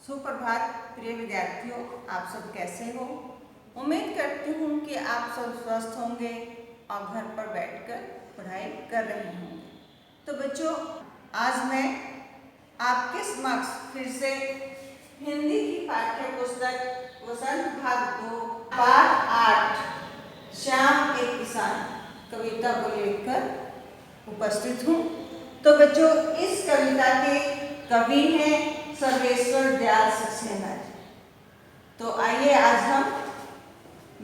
सुप्रभात प्रिय विद्यार्थियों, आप सब कैसे हो। उम्मीद करती हूँ कि आप सब स्वस्थ होंगे और घर पर बैठकर पढ़ाई कर रहे होंगे। तो बच्चों, आज मैं आपके समक्ष फिर से हिंदी की पाठ्य पुस्तक वसंत भाग 2 पाठ 8 श्याम एक किसान कविता को लेकर उपस्थित हूँ। तो बच्चों, इस कविता के कवि हैं सर्वेश्वर दयाल सक्सेना जी। तो आइए आज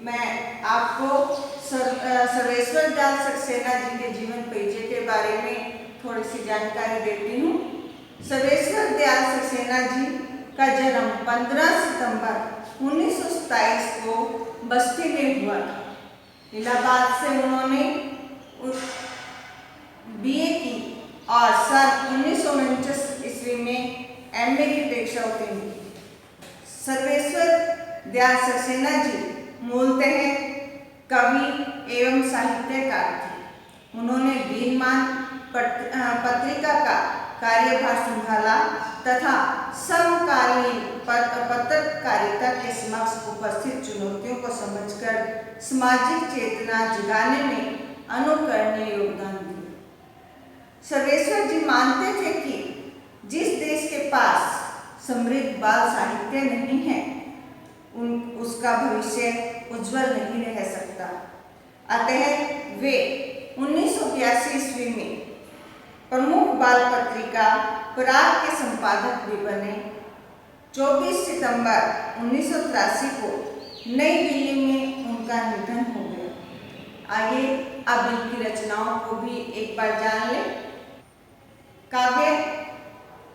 मैं आपको सर्वेश्वर दयाल सक्सेना जी के जीवन परिचय के बारे में थोड़ी सी जानकारी देती हूँ। सर्वेश्वर दयाल सक्सेना जी का जन्म 15 सितंबर 1927 को बस्ती में हुआ था। इलाहाबाद से उन्होंने BA की और सन 1949 ईस्वी में MA की परीक्षा उत्तीर्ण की। सर्वेश्वर दयाल सक्सेना जी मूलतः कवि एवं साहित्यकार थे। उन्होंने दीनमान पत्रिका का कार्यभार संभाला तथा समकालीन पत्रकारिता के समक्ष उपस्थित चुनौतियों को समझकर सामाजिक चेतना जगाने में अनुकरणीय योगदान दिया। सर्वेश्वर जी मानते थे कि जिस देश के पास समृद्ध बाल साहित्य नहीं है उसका भविष्य उज्जवल नहीं रह सकता। अतः वे 1982 ईस्वी में प्रमुख बाल पत्रिका पराग के संपादक भी बने। 24 सितंबर 1983 को नई दिल्ली में उनका निधन हो गया। आइए अब इनकी रचनाओं को भी एक बार जान लें। काव्य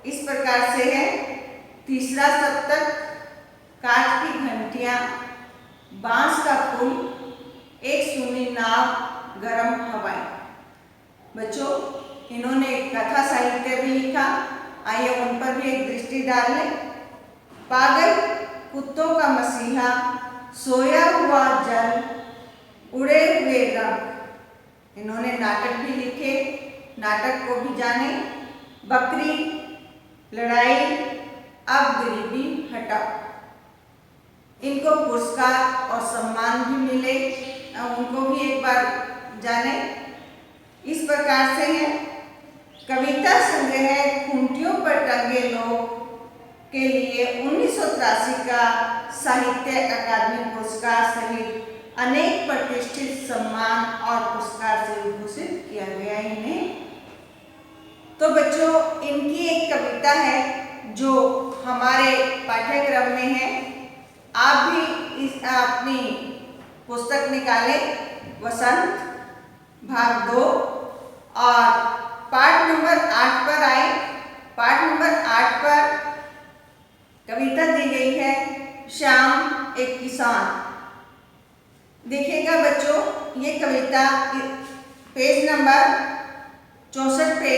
इस प्रकार से है। तीसरा सप्तक, काठ की घंटियां, बांस का पुल, एक सूनी नाव, गरम हवाएं। बच्चों, इन्होंने कथा साहित्य भी लिखा। आइए उन पर भी एक दृष्टि डाल लें। पागल कुत्तों का मसीहा, सोया हुआ जल, उड़े हुए रंग। इन्होंने नाटक भी लिखे, नाटक को भी जाने। बकरी, लड़ाई, अब गरीबी हटाओ। इनको पुरस्कार और सम्मान भी मिले, उनको भी एक बार जाने। इस प्रकार से है। कविता संग्रह खूंटियों पर टंगे लोग के लिए 1983 का साहित्य अकादमी पुरस्कार सहित अनेक प्रतिष्ठित सम्मान और पुरस्कार से विभूषित किया गया इन्हें। तो बच्चों, इनकी एक कविता है जो हमारे पाठ्यक्रम में है। आप भी इस अपनी पुस्तक निकालें, वसंत भाग 2 और पाठ नंबर 8 पर आए। पाठ नंबर 8 पर कविता दी गई है श्याम एक किसान। देखिएगा बच्चों, ये कविता पेज नंबर 64 पे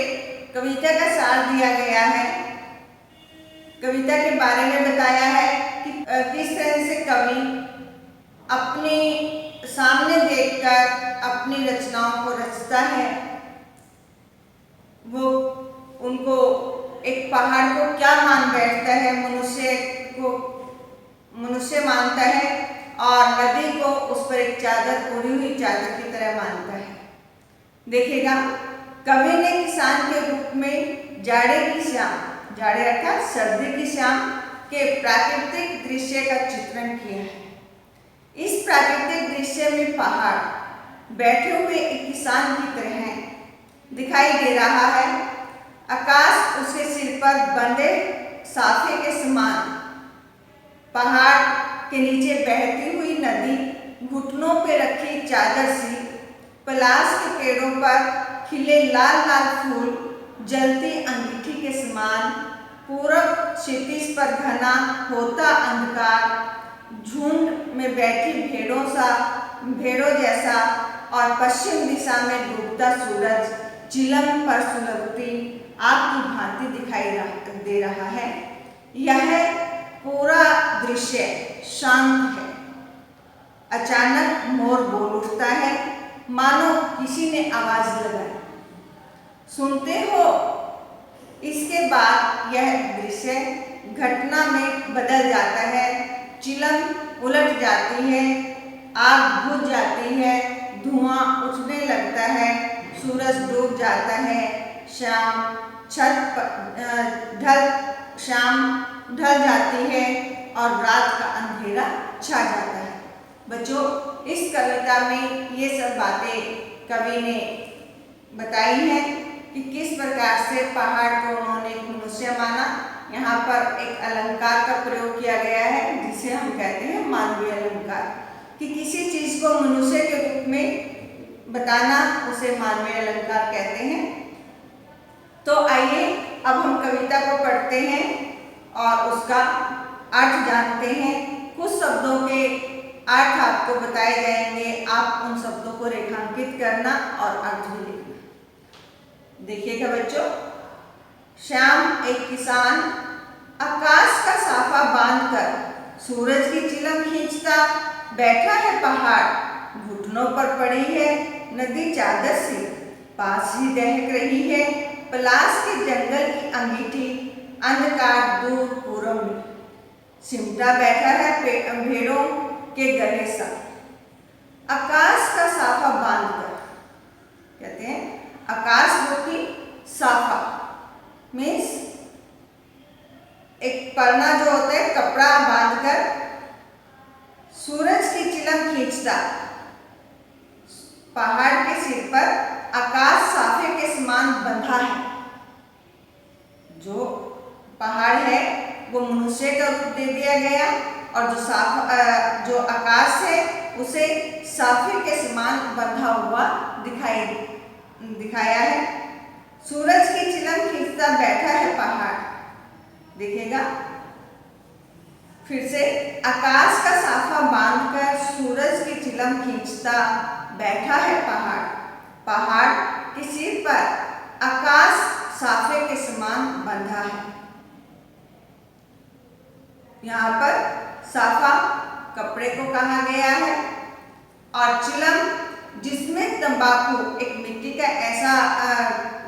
कविता का सार दिया गया है। कविता के बारे में बताया है कि किस तरह से कवि अपने सामने देखकर अपनी रचनाओं को रचता है। वो उनको एक पहाड़ को क्या मान बैठता है, मनुष्य मानता है और नदी को उस पर एक चादर, उड़ी हुई चादर की तरह मानता है। देखिएगा, कवि ने किसान के रूप में जाड़े की शाम, जाड़े अर्थात सर्दी की शाम के प्राकृतिक दृश्य का चित्रण किया है। इस प्राकृतिक दृश्य में पहाड़ बैठे हुए एक किसान की तरह दिखाई दे रहा है। आकाश उसके सिर पर बंधे साफे के समान, पहाड़ के नीचे बहती हुई नदी, घुटनों पे रखी चादर सी, पलाश के पेड़ों पर खिले लाल लाल फूल, जलती अंगीठी के समान, पूरब क्षितिज पर घना होता अंधकार, झुंड में बैठी भेड़ों जैसा और पश्चिम दिशा में डूबता सूरज चिलम पर सुलगती आग की भांति दिखाई दे रहा है। यह पूरा दृश्य शांत है। अचानक मोर बोल उठता है, मानो किसी ने आवाज लगाई, सुनते हो। इसके बाद यह दृश्य घटना में बदल जाता है, चिलम उलट जाती है, आग बुझ जाती है, धुआं उठने लगता है, सूरज डूब जाता है, शाम ढल जाती है और रात का अंधेरा छा जाता है। बच्चों, इस कविता में ये सब बातें कवि ने बताई हैं कि किस प्रकार से पहाड़ को उन्होंने मनुष्य माना। यहाँ पर एक अलंकार का प्रयोग किया गया है जिसे हम कहते हैं मानवीय अलंकार, कि किसी चीज को मनुष्य के रूप में बताना उसे मानवीय अलंकार कहते हैं। तो आइए अब हम कविता को पढ़ते हैं और उसका अर्थ जानते हैं। कुछ शब्दों के अर्थ आपको बताए जाएंगे, आप उन शब्दों को रेखांकित करना और अर्थ भी लिखना। देखिएगा बच्चों, श्याम एक किसान आकाश का साफा बांधकर सूरज की चिलम खींचता बैठा है पहाड़, घुटनों पर पड़ी है नदी चादर से, पास ही दहक रही है पलाश के जंगल की अंगीठी, अंधकार दूर पूरब में सिमटा बैठा है भेड़ों के गले सा। आकाश का साफा बांधकर कहते हैं, आकाश जो कि साफा मीन्स एक पन्ना जो होता है कपड़ा बांधकर सूरज की चिलम खींचता, पहाड़ के सिर पर आकाश साफे के समान बंधा है। जो पहाड़ है वो मनुष्य का रूप दे दिया गया और जो आकाश है उसे साफे के समान बंधा हुआ दिखाया है। सूरज की चिलम खींचता बैठा है पहाड़, देखिएगा फिर से, आकाश का साफा बांधकर सूरज की चिलम खींचता बैठा है पहाड़, पहाड़ के सिर पर आकाश साफे के समान बंधा है। यहाँ पर साफा कपड़े को कहा गया है और चिलम जिसमें तंबाकू, एक मिट्टी का ऐसा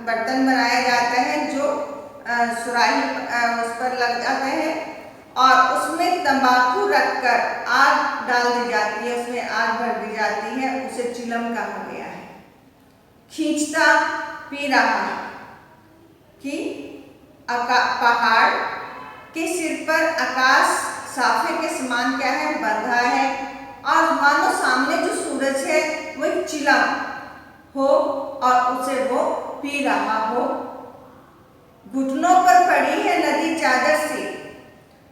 बर्तन बनाया जाता है जो सुराही उस पर लग जाता है और उसमें तंबाकू रखकर आग डाल दी जाती है, उसमें आग भर दी जाती है, उसे चिलम कहा गया है। खींचता पी रहा है कि पहाड़ के सिर पर आकाश साफे के समान क्या है, बंधा है और मानो सामने जो सूरज है वो एक चिलम हो और उसे वो पी रहा हो। घुटनों पर पड़ी है नदी चादर से,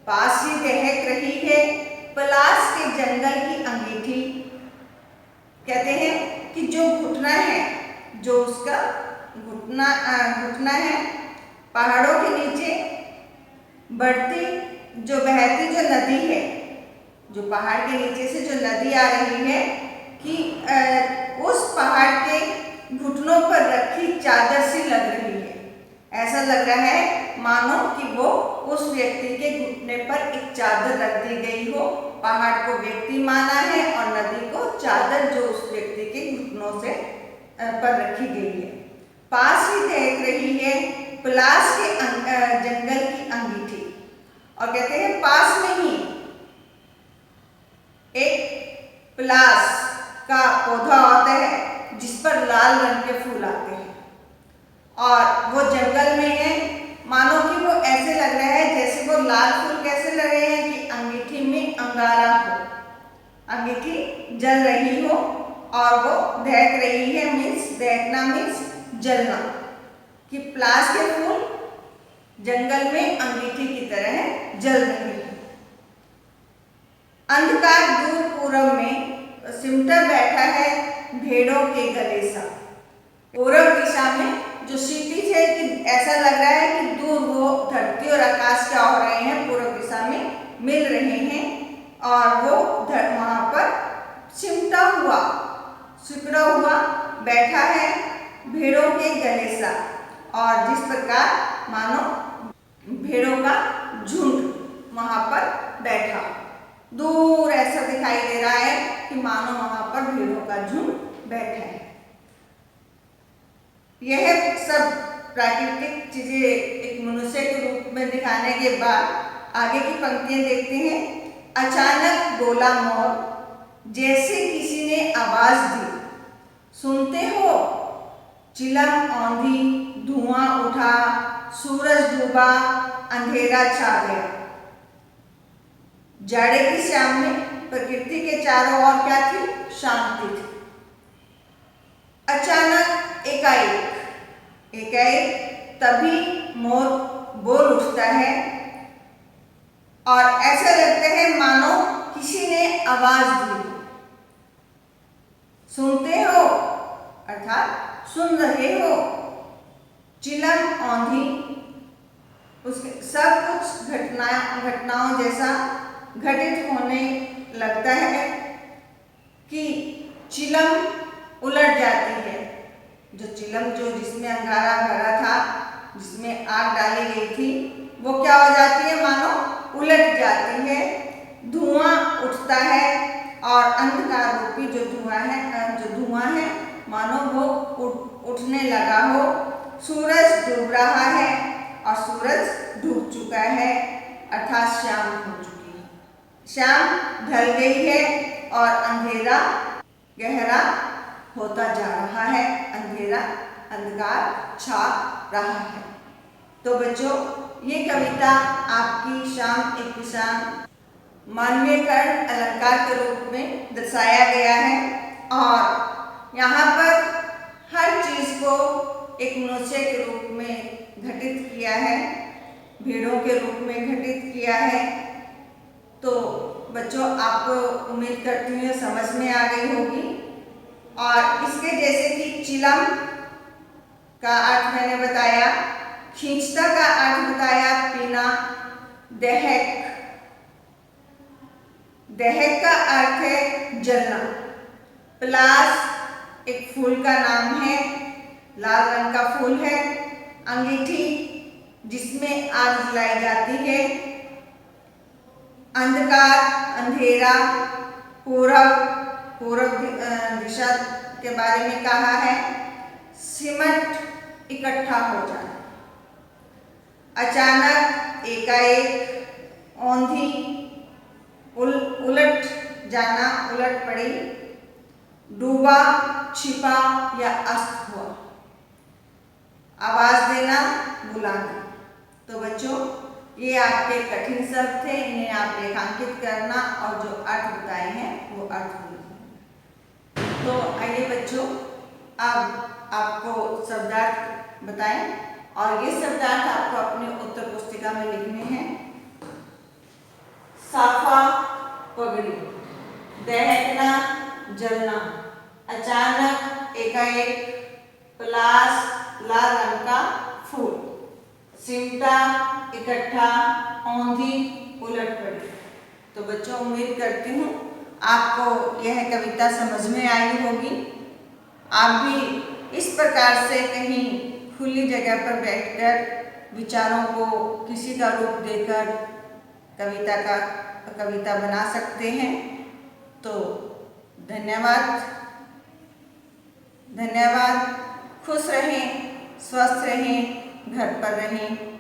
पास ही दहक रही है पलाश के जंगल की अंगीठी। कहते हैं कि जो घुटना है, जो उसका घुटना है, पहाड़ों के नीचे बढ़ती जो बहती जो नदी है, जो पहाड़ के नीचे से जो नदी आ रही है कि उस पहाड़ के घुटनों पर रखी चादर सी लग रही है। ऐसा लग रहा है मानो कि वो उस व्यक्ति के घुटने पर एक चादर रख दी गई हो। पहाड़ को व्यक्ति माना है और नदी को चादर जो उस व्यक्ति के घुटनों से पर रखी गई है। पास ही देख रही है पलाश के जंगल की अंगीठी, और कहते हैं पास में ही एक पलाश का पौधा होता है जिस पर लाल रंग के फूल आते हैं और वो जंगल में है। मानो कि वो ऐसे लग रहा है जैसे वो लाल फूल कैसे लग रहे हैं कि अंगीठी में अंगारा हो, अंगीठी जल रही हो और वो दहक रही है, मीन्स दहकना मीन्स जलना, कि पलाश के फूल जंगल में अंगीठी की तरह जल रहे हैं। अंधकार दूर पूरब में सिमटा बैठा है भेड़ों के गले सा। पूरब दिशा में जो क्षितिज है कि ऐसा लग रहा है कि दूर वो धरती और आकाश क्या हो रहे हैं, पूर्व दिशा में मिल रहे हैं और वो वहां पर सिमटा हुआ, सिकुड़ा हुआ बैठा है भेड़ों के गले सा, और जिस प्रकार मानो भेड़ों का झुंड वहां पर बैठा, दूर ऐसा दिखाई दे रहा है कि मानो वहां पर भेड़ों का झुंड बैठा है। यह सब प्राकृतिक चीजें एक मनुष्य के रूप में दिखाने के बाद आगे की पंक्तियां देखते हैं। अचानक बोला मोर, जैसे किसी ने आवाज दी, सुनते हो? चिलम औंधी, धुआं उठा, सूरज डूबा, अंधेरा छा गया। जाड़े की शाम में प्रकृति के चारों ओर क्या थी? शांति थी। अचानक एकाएक तभी मोर बोल उठता है और ऐसा लगता है मानो किसी ने आवाज दी। सुनते हो अर्थात सुन रहे हो। चिलम औंधी, उसके सब कुछ घटनाओं जैसा घटित होने लगता है कि चिलम उलट जाती है। जो चिलम जिसमें अंगारा भरा था, जिसमें आग डाली गई थी, वो क्या हो जाती है? मानो उलट जाती है। धुआं उठता है और अंधकार रूपी जो धुआं है मानो वो उठने लगा हो। सूरज डूब रहा है और सूरज डूब चुका है अर्थात शाम हो चुकी है। शाम ढल गई है और अंधेरा गहरा होता जा रहा है, अंधकार छा रहा है। तो बच्चों, ये कविता आपकी शाम एक किसान मानवीयकरण अलंकार के रूप में दर्शाया गया है और यहाँ पर हर चीज को एक मनुष्य के रूप में घटित किया है, भेड़ों के रूप में घटित किया है। तो बच्चों, आपको उम्मीद करती हूँ समझ में आ गई होगी। और इसके जैसे कि चिलम का अर्थ मैंने बताया, खींचता का अर्थ बताया पीना, दहक का अर्थ है जलना। पलाश एक फूल का नाम है, लाल रंग का फूल है। अंगीठी जिसमें आग जलाई जाती है। अंधकार, अंधेरा, पूरब दिशा के बारे में कहा है। सिमट, इकट्ठा हो जाना। अचानक, एकाएक, औंधी, उलट जाना, उलट पड़ी। डूबा, छिपा या अस्त हुआ। आवाज देना, बुलाना। तो बच्चों, ये आपके कठिन शब्द थे, इन्हें आप रेखांकित करना और जो अर्थ बताए हैं वो अर्थ लिखना। तो आइए बच्चों, अब आपको शब्दार्थ बताएं और ये शब्दार्थ आपको अपनी उत्तर पुस्तिका में लिखने हैं। साफा, पगड़ी। दहकना, जलना। अचानक, एकाएक। पलाश, लाल रंग का फूल। सिमटा, इकट्ठा। औंधी, उलट पड़ी। तो बच्चों, उम्मीद करती हूँ आपको यह कविता समझ में आई होगी। आप भी इस प्रकार से कहीं खुली जगह पर बैठकर विचारों को किसी का रूप देकर कविता बना सकते हैं। तो धन्यवाद। खुश रहें, स्वस्थ रहें, घर पर रहें।